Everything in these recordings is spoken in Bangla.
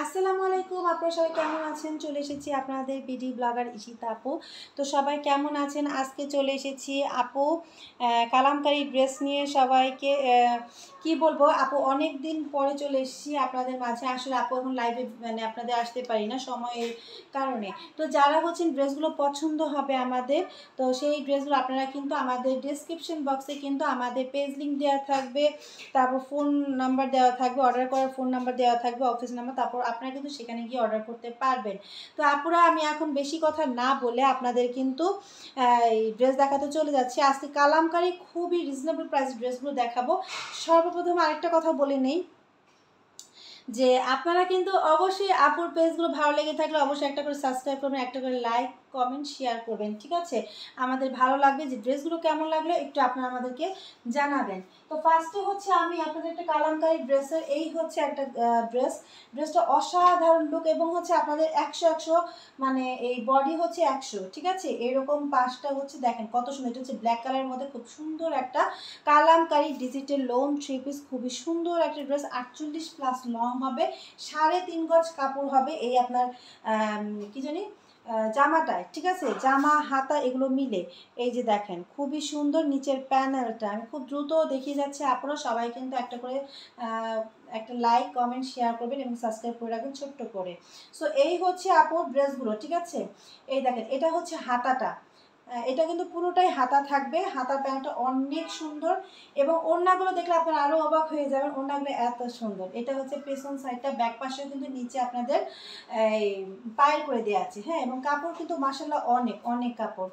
আসসালামু আলাইকুম, আপনারা সবাই কেমন আছেন? চলে এসেছি আপনাদের বিডি ব্লগার ইশিতা আপু। তো সবাই কেমন আছেন? আজকে চলে এসেছি আপু কালামকারী ড্রেস নিয়ে সবাইকে কি বলবো আপু, অনেক দিন পরে চলে এসেছি আপনাদের মাঝে। আসলে আপু এখন লাইভে মানে আপনাদের আসতে পারি না সময়ের কারণে। তো যারা হচ্ছেন ড্রেসগুলো পছন্দ হবে আমাদের, তো সেই ড্রেসগুলো আপনারা কিন্তু আমাদের ডেসক্রিপশন বক্সে কিন্তু আমাদের পেজ লিঙ্ক দেওয়া থাকবে, তারপর ফোন নাম্বার দেওয়া থাকবে, অর্ডার করার ফোন নাম্বার দেওয়া থাকবে, অফিস নাম্বার, তারপর আপনারা কিন্তু সেখানে গিয়ে অর্ডার করতে পারবেন। তো আপুরা, আমি এখন বেশি কথা না বলে আপনাদের কিন্তু এই ড্রেস দেখাতে চলে যাচ্ছি। আজকে কালামকারী খুবই রিজনেবল প্রাইস ড্রেসগুলো দেখাবো। সর্বপ্রথম আরেকটা কথা বলে নেই যে আপনারা কিন্তু অবশ্যই আপুর পেজগুলো ভালো লেগে থাকলে অবশ্যই একটা করে সাবস্ক্রাইব করবেন, একটা করে লাইক কমেন্ট শেয়ার করবেন, ঠিক আছে? আমাদের ভালো লাগবে যে ড্রেসগুলো কেমন লাগলো একটু আপনারা আমাদেরকে জানাবেন। তো ফার্স্টে হচ্ছে আমি আপনাদের একটা কালামকারী ড্রেসের, এই হচ্ছে একটা ড্রেসটা অসাধারণ লুক এবং হচ্ছে আপনাদের 100 মানে এই বডি হচ্ছে 100, ঠিক আছে? এরকম পাশটা হচ্ছে দেখেন কত সুন্দর, এটা হচ্ছে ব্ল্যাক কালারের মধ্যে খুব সুন্দর একটা Kalamkari digital loan three piece, খুবই সুন্দর একটা ড্রেস। 48+ লং হবে, 3.5 গজ কাপড় হবে এই আপনার কি জানি জামাটায়, ঠিক আছে? জামা হাতা এগুলো মিলে এই যে দেখেন খুবই সুন্দর নিচের প্যানেলটা। আমি খুব দ্রুত দেখিয়ে যাচ্ছি, আপনারা সবাই কিন্তু একটা করে একটা লাইক কমেন্ট শেয়ার করবেন এবং সাবস্ক্রাইব করে রাখবেন ছোট্ট করে। সো এই হচ্ছে আপুর ড্রেসগুলো, ঠিক আছে? এই দেখেন এটা হচ্ছে হাতাটা, এটা কিন্তু পুরোটাই হাতা থাকবে, হাতার প্যান্টটা অনেক সুন্দর এবং ওড়নাগুলো দেখলে আপনারা আরও অবাক হয়ে যাবেন, ওড়নাগুলো এত সুন্দর। এটা হচ্ছে পেছন সাইডটা, ব্যাক পাশেও কিন্তু নিচে আপনাদের এই পায়ের করে দেওয়া আছে, হ্যাঁ, এবং কাপড় কিন্তু মাশাআল্লাহ অনেক অনেক কাপড়,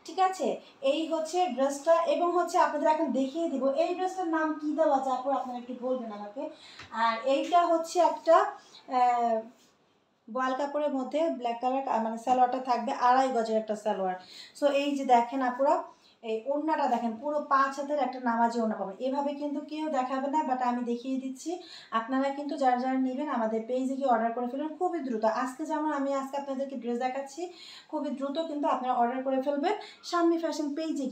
ঠিক আছে? এই হচ্ছে ড্রেসটা এবং হচ্ছে আপনাদের এখন দেখিয়ে দিব এই ড্রেসটার নাম কী দেওয়া আছে আপুর, আপনারা একটু বলবেন আমাকে। আর এইটা হচ্ছে একটা বয়েল কাপড়ের মধ্যে ব্ল্যাক কালার মানে সালোয়ারটা থাকবে 2.5 গজের একটা সালোয়ার। সো এই যে দেখেন আপুরা, এই ওড়নাটা দেখেন পুরো 5 হাতের একটা নামাজি ওড়না পাবেন। এভাবে কিন্তু কেউ দেখাবে না, বাট আমি দেখিয়ে দিচ্ছি। আপনারা কিন্তু যারা যারা নেবেন আমাদের পেজে গিয়ে অর্ডার করে ফেলবেন খুবই দ্রুত। আজকে যেমন আমি আজকে আপনাদেরকে ড্রেস দেখাচ্ছি, খুবই দ্রুত কিন্তু আপনারা অর্ডার করে ফেলবেন শাম্মী ফ্যাশন পেজে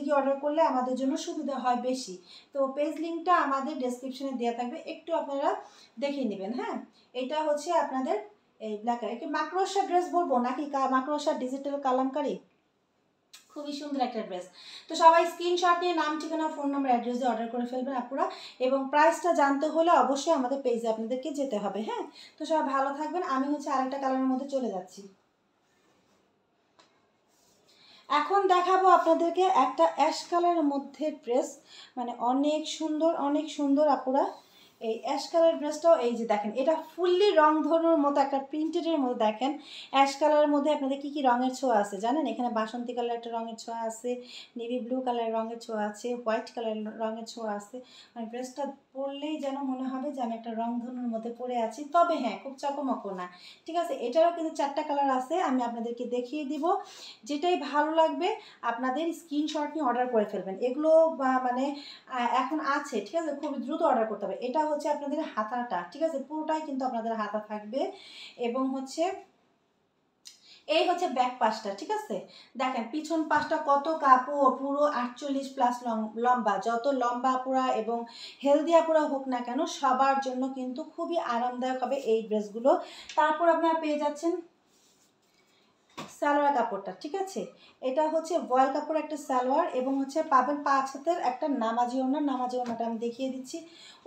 গিয়ে অর্ডার করলে আমাদের জন্য সুবিধা হয় বেশি। তো পেজ লিঙ্কটা আমাদের ডেসক্রিপশনে দেওয়া থাকবে, একটু আপনারা দেখে নেবেন, হ্যাঁ? এটা হচ্ছে আপনাদের এই ব্ল্যাক কালার। কি মাকড়সা ড্রেস বলবো নাকি মাকড়সা ডিজিটাল কালামকারী, খুবই সুন্দর একটা ড্রেস। তো সবাই স্ক্রিনশট নিয়ে নাম ঠিকানা ফোন নাম্বার অ্যাড্রেস দিয়ে অর্ডার করে ফেলবেন আপুরা, এবং প্রাইসটা জানতে হলে অবশ্যই আমাদের পেজে আপনাদেরকে যেতে হবে, হ্যাঁ? তো সবাই ভালো থাকবেন। আমি হচ্ছে আরেকটা কালারের মধ্যে চলে যাচ্ছি। এখন দেখাবো আপনাদেরকে একটা অ্যাশ কালারের মধ্যে ড্রেস, মানে অনেক সুন্দর আপুরা। এই অ্যাশ কালার ড্রেসটাও এই যে দেখেন, এটা ফুললি রং ধনুর মতো একটা প্রিন্টেডের মধ্যে দেখেন। অ্যাশ কালারের মধ্যে আপনাদের কী কী রঙের ছোঁয়া আছে জানেন? এখানে বাসন্তী কালার একটা রঙের ছোঁয়া আছে, নেভি ব্লু কালারের রঙের ছোঁয়া আছে, হোয়াইট কালারের রঙের ছোঁয়া আছে। মানে ড্রেসটা পরলেই যেন মনে হবে যে আমি একটা রং ধনুর মধ্যে পরে আছি, তবে হ্যাঁ খুব চকমকো না, ঠিক আছে? এটারও কিন্তু 4টা কালার আছে, আমি আপনাদেরকে দেখিয়ে দিব। যেটাই ভালো লাগবে আপনাদের স্ক্রিনশট নিয়ে অর্ডার করে ফেলবেন। এগুলো মানে এখন আছে, ঠিক আছে? খুবই দ্রুত অর্ডার করতে হবে। এটা হচ্ছে আপনাদের হাতাটা, ঠিক আছে? পুরোটাই কিন্তু আপনাদের হাতা থাকবে এবং হচ্ছে এই হচ্ছে ব্যাক পাশটা, ঠিক আছে? দেখেন পিছন পাশটা কত কাপড়, পুরো 48+ লম্বা। যত লম্বা আপুরা এবং হেলদি আপুরা হোক না কেন সবার জন্য কিন্তু খুবই আরামদায়ক হবে এই ড্রেসগুলো। তারপর আপনারা পেয়ে যাচ্ছেন সালোয়ার কাপড়টা, ঠিক আছে? এটা হচ্ছে ভয়েল কাপড় একটা সালোয়ার এবং হচ্ছে পাবেন 5 হাতের একটা নামাজি ওড়না। নামাজি ওড়নাটা আমি দেখিয়ে দিচ্ছি।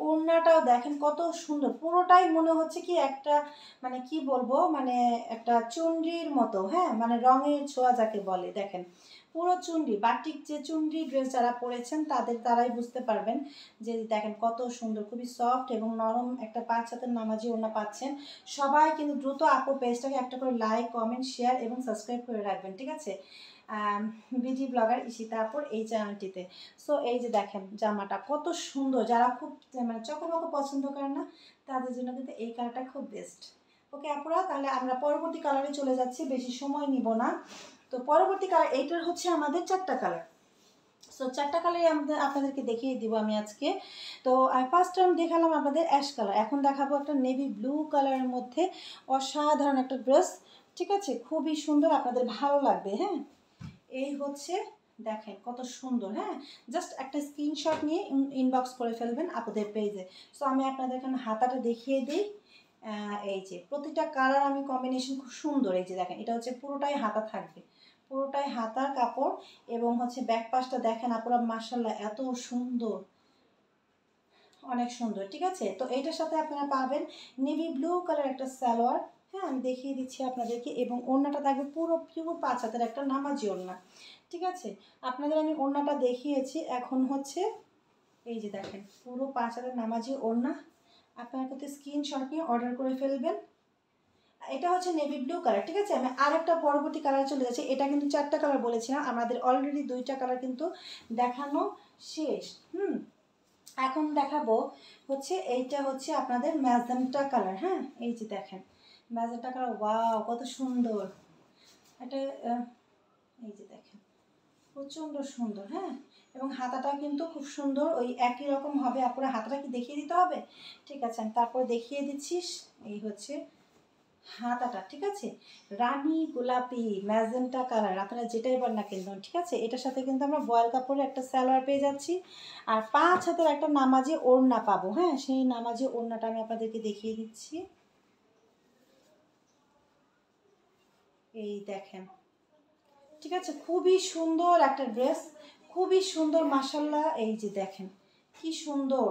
ওড়নাটাও দেখেন কত সুন্দর, পুরোটাই মনে হচ্ছে কি একটা মানে কি বলবো, মানে একটা চুনরির মতো, হ্যাঁ, মানে রঙের ছোঁয়া যাকে বলে। দেখেন পুরো চুনরি, বাটিক যে চুনরি ড্রেস যারা পরেছেন তারাই বুঝতে পারবেন যে দেখেন কত সুন্দর, খুবই সফট এবং নরম একটা 5 হাতের নামাজি ওড়না পাচ্ছেন। সবাই কিন্তু দ্রুত আপুর পেজটাকে একটা করে লাইক কমেন্ট শেয়ার এবং সাবস্ক্রাইব করে রাখবেন, ঠিক আছে? বিডি ব্লগার ইশিতা আপুর এই চ্যানেলটিতে। সো এই যে দেখেন জামাটা কত সুন্দর, যারা খুব মানে চকমকো পছন্দ করেন না তাদের জন্য কিন্তু এই কালারটা খুব বেস্ট। ওকে আপুরা, তাহলে আমরা পরবর্তী কালারে চলে যাচ্ছি, বেশি সময় নিব না। তো পরবর্তী কালার এইটার হচ্ছে আমাদের 4টা কালার। সো 4টা কালারই আপনাদেরকে দেখিয়ে দিব আমি আজকে। তো ফার্স্ট টাইম দেখালাম আপনাদের অ্যাশ কালার, এখন দেখাবো একটা নেভি ব্লু কালারের মধ্যে অসাধারণ একটা ড্রেস, ঠিক আছে? খুবই সুন্দর, আপনাদের ভালো লাগবে, হ্যাঁ? এই হচ্ছে দেখেন কত সুন্দর। হ্যাঁ, জাস্ট একটা স্ক্রিনশট নিয়ে ইনবক্স করে ফেলবেন আপুদের পেজে। সো আমি আপনাদের এখানে হাতাটা দেখিয়ে দিই। এই যে প্রতিটা কালার আমি কম্বিনেশন খুব সুন্দর। এই যে দেখেন, এটা হচ্ছে পুরোটাই হাতা থাকবে, পুরোটাই হাতার কাপড়। এবং হচ্ছে ব্যাক পাশটা দেখেন আপুরা, মাশাআল্লাহ এত সুন্দর, অনেক সুন্দর। ঠিক আছে, তো এইটার সাথে আপনারা পাবেন নেভি ব্লু কালার একটা সালোয়ার। হ্যাঁ, আমি দেখিয়ে দিচ্ছি আপনাদেরকে। এবং ওড়নাটা থাকবে পুরো পিওর 5 হাতের একটা নামাজি ওড়না। ঠিক আছে, আপনাদের আমি ওড়নাটা দেখিয়েছি। এখন হচ্ছে এই যে দেখেন পুরো 5 হাতের নামাজি ওড়না। আপনারা কিন্তু স্ক্রিনশট নিয়ে অর্ডার করে ফেলবেন। এটা হচ্ছে নেভি ব্লু কালার। ঠিক আছে, আমি আরেকটা পরবর্তী কালার চলে যাচ্ছি। এটা কিন্তু 4টা কালার বলেছিলাম, আমাদের অলরেডি 2টা কালার কিন্তু দেখানো শেষ। এখন দেখাবো হচ্ছে এইটা হচ্ছে আপনাদের ম্যাজেন্টা কালার। হ্যাঁ, এই যে দেখেন ম্যাজেন্টা কালার, ওয়াও কত সুন্দর এটা। এই যে দেখেন প্রচণ্ড সুন্দর। হ্যাঁ, এবং হাতাটা কিন্তু খুব সুন্দর, ওই একই রকম হবে। আপনারা হাতাটা কি দেখিয়ে দিতে হবে? ঠিক আছে, আমি তারপর দেখিয়ে দিচ্ছিস। এই হচ্ছে হাতাটা। ঠিক আছে, রানী গোলাপি ম্যাজেন্টা কালার, আপনারা যেটাই বলেন না কেন। ঠিক আছে, এটার সাথে কিন্তু আমরা বয়েল কাপড়ের একটা সালোয়ার পেয়ে যাচ্ছি, আর 5 হাতের একটা নামাজি ওড়না পাবো। হ্যাঁ, সেই নামাজি ওড়নাটা আমি আপনাদেরকে দেখিয়ে দিচ্ছি। এই দেখেন, ঠিক আছে, খুবই সুন্দর একটা ড্রেস, খুবই সুন্দর মাশাআল্লাহ। এই যে দেখেন কি সুন্দর।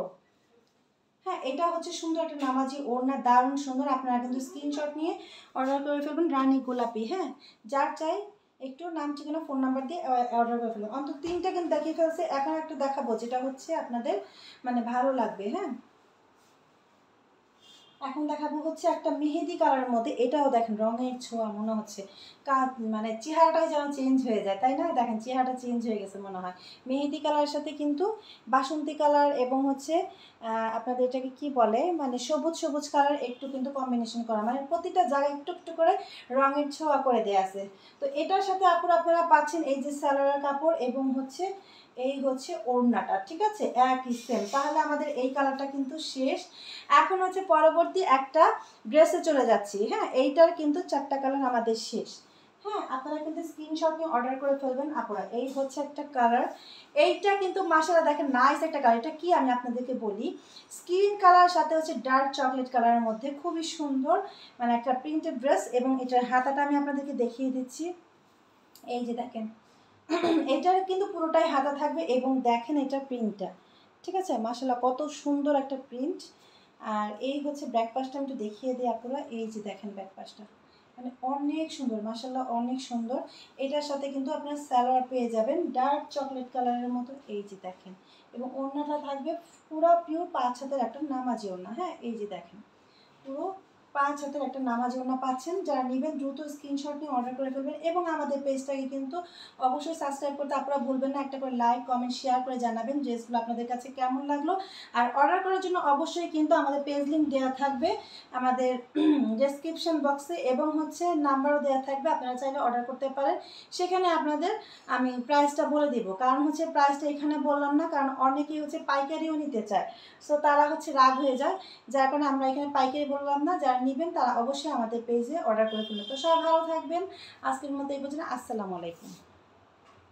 হ্যাঁ, এটা হচ্ছে সুন্দর একটা নামাজি ওড়না, দারুণ সুন্দর। আপনারা কিন্তু স্ক্রিনশট নিয়ে অর্ডার করে ফেলবেন রানী গোলাপি। হ্যাঁ, যার চাই একটু নাম ঠিকানা ফোন নাম্বার দিয়ে অর্ডার করে ফেলবেন। অন্তত 3টা কিন্তু দেখিয়ে ফেলছে, এখন একটা দেখাবো যেটা হচ্ছে আপনাদের মানে ভালো লাগবে। হ্যাঁ, এখন দেখাবো হচ্ছে একটা মেহেদি কালারের মধ্যে। এটাও দেখেন রঙের ছোঁয়া, মনে হচ্ছে মানে চেহারাটাই যেন চেঞ্জ হয়ে যায়, তাই না? দেখেন চেহারাটা চেঞ্জ হয়ে গেছে মনে হয়। মেহেদি কালারের সাথে কিন্তু বাসন্তী কালার এবং হচ্ছে আপনাদের এটাকে কি বলে, মানে সবুজ সবুজ কালার একটু কিন্তু কম্বিনেশন করা, মানে প্রতিটা জায়গায় একটু একটু করে রঙের ছোঁয়া করে দেওয়া আছে। তো এটার সাথে আপনারা পাচ্ছেন এই যে সালোয়ার কাপড় এবং হচ্ছে এই হচ্ছে ওড়নাটা। ঠিক আছে, একই সেম। তাহলে আমাদের এই কালারটা কিন্তু শেষ। এখন হচ্ছে পরবর্তী একটা ড্রেসে চলে যাচ্ছি। হ্যাঁ, এইটার কিন্তু 4টা কালার আমাদের শেষ। হ্যাঁ, আপনারা কিন্তু স্ক্রিনশট নিয়ে অর্ডার করে ফেলবেন আপনারা। এই হচ্ছে একটা কালার, এইটা কিন্তু মাশাআল্লাহ দেখেন নাইস একটা কালার। এটা কি আমি আপনাদেরকে বলি, স্কিন কালার সাথে হচ্ছে ডার্ক চকলেট কালারের মধ্যে খুবই সুন্দর, মানে একটা প্রিন্টেড ড্রেস। এবং এটার হাতাটা আমি আপনাদেরকে দেখিয়ে দিচ্ছি। এই যে দেখেন এটার কিন্তু পুরোটাই হাতা থাকবে এবং দেখেন এটার প্রিন্টটা। ঠিক আছে, মাশাআল্লাহ কত সুন্দর একটা প্রিন্ট। আর এই হচ্ছে ব্যাক পাশটা আমি একটু দেখিয়ে দিই আপনারা। এই যে দেখেন ব্যাক পাশটা মানে অনেক সুন্দর, মাশাআল্লাহ অনেক সুন্দর। এটার সাথে কিন্তু আপনারা সালোয়ার পেয়ে যাবেন ডার্ক চকলেট কালারের মতো। এই যে দেখেন, এবং ওড়নাটা থাকবে পুরো পিওর 5 হাতের একটা নামাজি ওড়না। হ্যাঁ, এই যে দেখেন পুরো 5 হাতের একটা নামাজি ওড়না পাচ্ছেন। যারা নেবেন দ্রুত স্ক্রিনশট নিয়ে অর্ডার করে ফেলবেন। এবং আমাদের পেজটাকে কিন্তু অবশ্যই সাবস্ক্রাইব করতে আপনারা ভুলবেন না। একটা করে লাইক কমেন্ট শেয়ার করে জানাবেন ড্রেসগুলো আপনাদের কাছে কেমন লাগলো। আর অর্ডার করার জন্য অবশ্যই কিন্তু আমাদের পেজ লিঙ্ক দেওয়া থাকবে আমাদের ডেসক্রিপশন বক্সে, এবং হচ্ছে নাম্বারও দেওয়া থাকবে, আপনারা চাইলে অর্ডার করতে পারেন। সেখানে আপনাদের আমি প্রাইসটা বলে দিব, কারণ হচ্ছে প্রাইসটা এখানে বললাম না, কারণ অনেকেই হচ্ছে পাইকারিও নিতে চায়। সো তারা হচ্ছে রাগ হয়ে যায়, যার কারণে আমরা এখানে পাইকারি বললাম না। যারা নেবেন তারা অবশ্যই আমাদের পেজে অর্ডার করে ফেলবেন। তো সবাই ভালো থাকবেন। আজকের মতো এই পর্যন্ত, আসসালামু আলাইকুম।